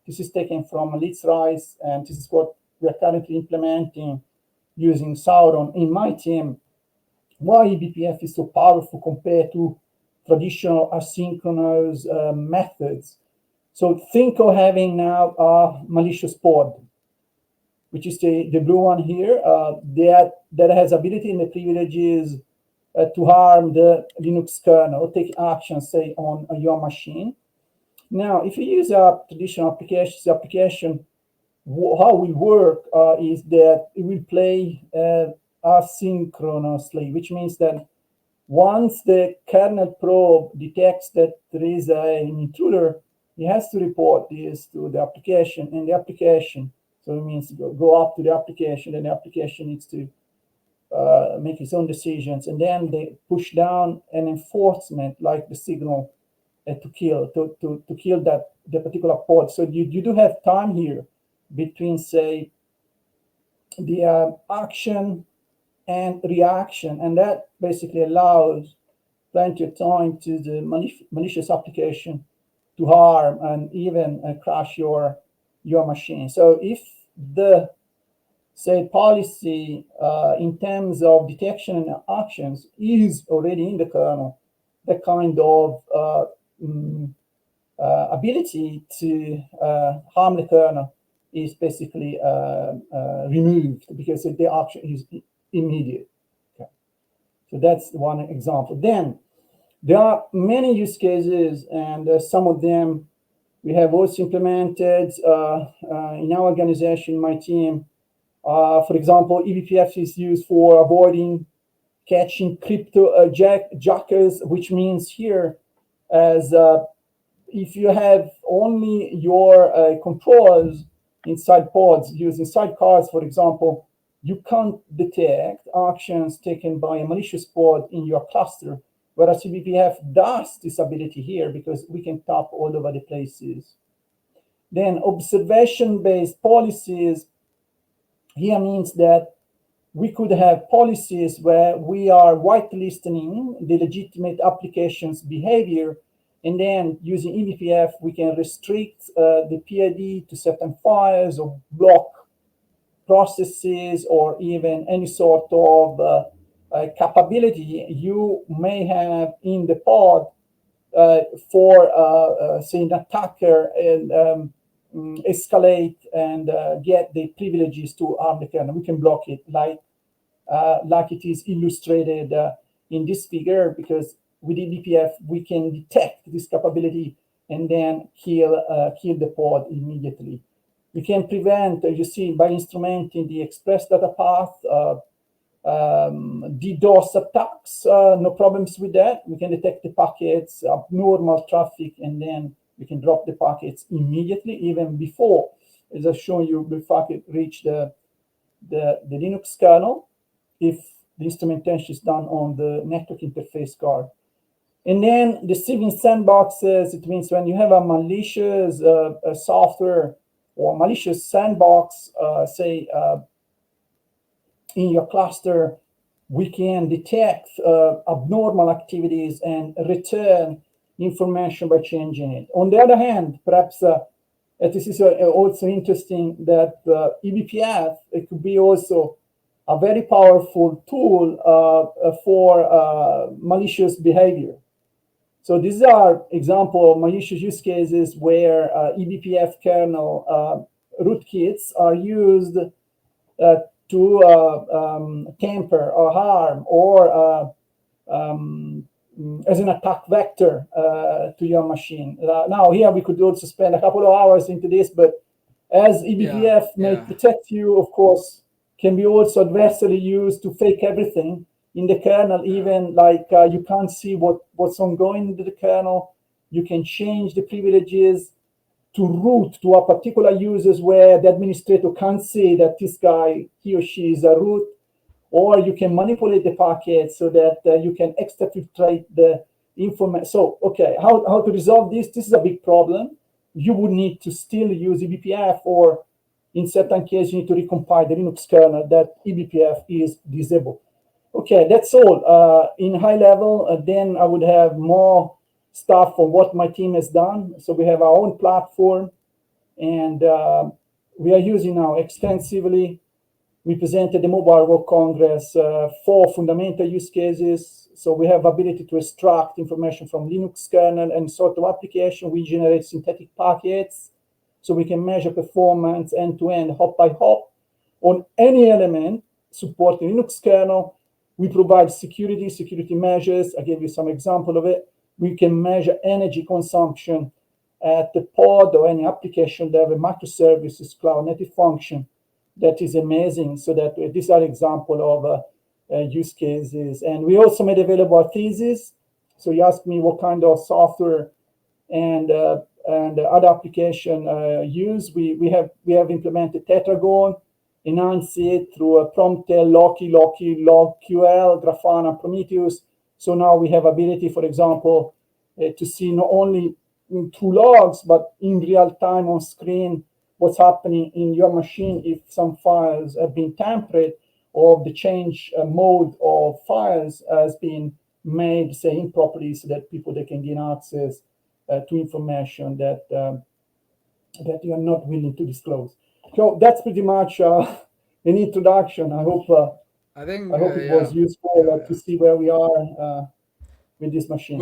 This is taken from unauthorized, and this is what we are currently implementing using Sauron in my team. Why eBPF is so powerful compared to traditional asynchronous methods. So think of having now a malicious pod, which is the blue one here, that has ability and the privileges to harm the Linux kernel, take actions, say, on your machine. Now, if you use a traditional application, the application, how it will work is that it will play asynchronously, which means that once the kernel probe detects that there is an intruder, it has to report this to the application, and the application, so it means go up to the application, and the application needs to make its own decisions, and then they push down an enforcement like the signal to kill that the particular pod. So you do have time here between, say, the action and reaction, and that basically allows plenty of time to the malicious application to harm and even crash your machine. So if the, say, policy in terms of detection and actions is already in the kernel, that kind of ability to harm the kernel is basically removed because the action is immediate. Okay. So that's one example. Then there are many use cases, and some of them we have also implemented in our organization, my team. For example, eBPF is used for avoiding catching crypto jackers, which means here as if you have only your controls inside pods using sidecars, for example, you can't detect actions taken by a malicious pod in your cluster, whereas eBPF does this ability here because we can tap all over the places. Then observation-based policies here means that we could have policies where we are whitelisting the legitimate application's behavior, and then using eBPF, we can restrict the PID to certain files or block processes or even any sort of capability you may have in the pod for, say, an attacker and escalate and get the privileges to harm the kernel. We can block it like it is illustrated in this figure, because with eBPF we can detect this capability and then kill the pod immediately. We can prevent, you see, by instrumenting the express data path, DDoS attacks, no problems with that. We can detect the packets, abnormal traffic, and then we can drop the packets immediately, even before, as I've shown you, the packet reach the Linux kernel, if the instrumentation is done on the network interface card. And then the receiving sandboxes, it means when you have a malicious software or malicious sandbox, say, in your cluster, we can detect abnormal activities and return information by changing it. On the other hand, perhaps this is also interesting that eBPF, it could be also a very powerful tool for malicious behavior. So these are example of malicious use cases where eBPF kernel rootkits are used to tamper or harm or as an attack vector to your machine. Now here we could also spend a couple of hours into this, but as eBPF may protect you, of course, can be also adversely used to fake everything in the kernel, even like you can't see what's ongoing in the kernel. You can change the privileges to root to a particular users where the administrator can't see that this guy, he or she is a root, or you can manipulate the packet so that you can exfiltrate the information. So, okay, how to resolve this? This is a big problem. You would need to still use eBPF, or in certain cases, you need to recompile the Linux kernel that eBPF is disabled. Okay, that's all. In high level, then I would have more stuff on what my team has done. So we have our own platform, and we are using now extensively. We presented the Mobile World Congress 4 fundamental use cases. So we have ability to extract information from Linux kernel and sort of application. We generate synthetic packets, so we can measure performance end-to-end, hop by hop, on any element supporting Linux kernel. We provide security measures. I gave you some example of it. We can measure energy consumption at the pod or any application level, microservices, cloud native function. That is amazing. So that these are example of use cases. And we also made available our thesis. So you asked me what kind of software and other application use. We have implemented Tetragon, enhanced it through a Promptel, Loki, LogQL, Grafana, Prometheus. So now we have ability, for example, to see not only through logs, but in real time on screen what's happening in your machine if some files have been tampered or the change mode of files has been made, say, improperly, so that people they can gain access to information that that you are not willing to disclose. So that's pretty much an introduction. I hope it was useful to see where we are with this machine.